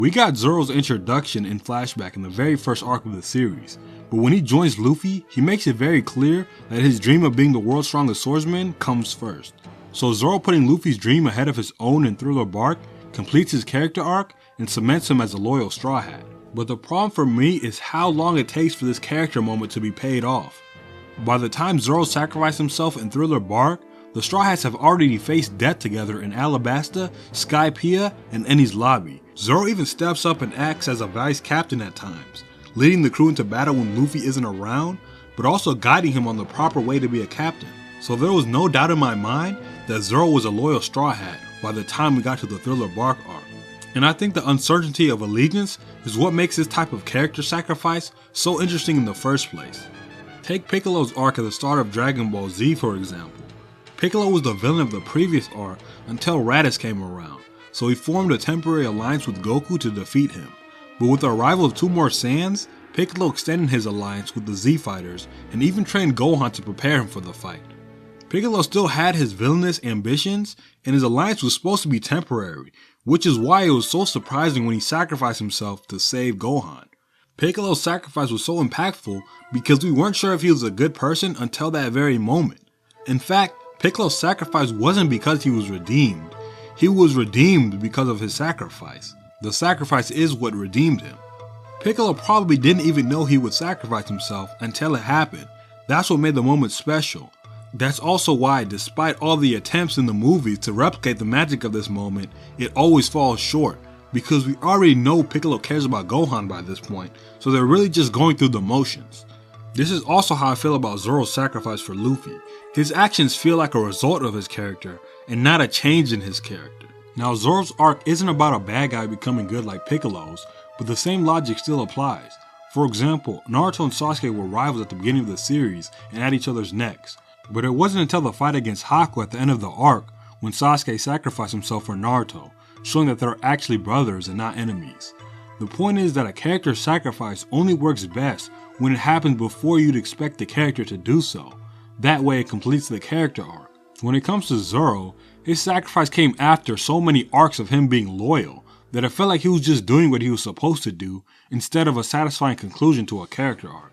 We got Zoro's introduction in flashback in the very first arc of the series, but when he joins Luffy, he makes it very clear that his dream of being the world's strongest swordsman comes first. So Zoro putting Luffy's dream ahead of his own in Thriller Bark completes his character arc and cements him as a loyal Straw Hat. But the problem for me is how long it takes for this character moment to be paid off. By the time Zoro sacrificed himself in Thriller Bark, the Straw Hats have already faced death together in Alabasta, Skypiea, and Enies Lobby. Zoro even steps up and acts as a vice captain at times, leading the crew into battle when Luffy isn't around, but also guiding him on the proper way to be a captain. So there was no doubt in my mind that Zoro was a loyal Straw Hat by the time we got to the Thriller Bark arc. And I think the uncertainty of allegiance is what makes this type of character sacrifice so interesting in the first place. Take Piccolo's arc at the start of Dragon Ball Z for example. Piccolo was the villain of the previous arc until Raditz came around, so he formed a temporary alliance with Goku to defeat him. But with the arrival of two more Saiyans, Piccolo extended his alliance with the Z Fighters and even trained Gohan to prepare him for the fight. Piccolo still had his villainous ambitions, and his alliance was supposed to be temporary, which is why it was so surprising when he sacrificed himself to save Gohan. Piccolo's sacrifice was so impactful because we weren't sure if he was a good person until that very moment. In fact, Piccolo's sacrifice wasn't because he was redeemed. He was redeemed because of his sacrifice. The sacrifice is what redeemed him. Piccolo probably didn't even know he would sacrifice himself until it happened. That's what made the moment special. That's also why, despite all the attempts in the movies to replicate the magic of this moment, it always falls short, because we already know Piccolo cares about Gohan by this point, so they're really just going through the motions. This is also how I feel about Zoro's sacrifice for Luffy. His actions feel like a result of his character, and not a change in his character. Now Zoro's arc isn't about a bad guy becoming good like Piccolo's, but the same logic still applies. For example, Naruto and Sasuke were rivals at the beginning of the series and at each other's necks. But it wasn't until the fight against Haku at the end of the arc when Sasuke sacrificed himself for Naruto, showing that they're actually brothers and not enemies. The point is that a character's sacrifice only works best when it happens before you'd expect the character to do so. That way it completes the character arc. When it comes to Zoro, his sacrifice came after so many arcs of him being loyal that it felt like he was just doing what he was supposed to do instead of a satisfying conclusion to a character arc.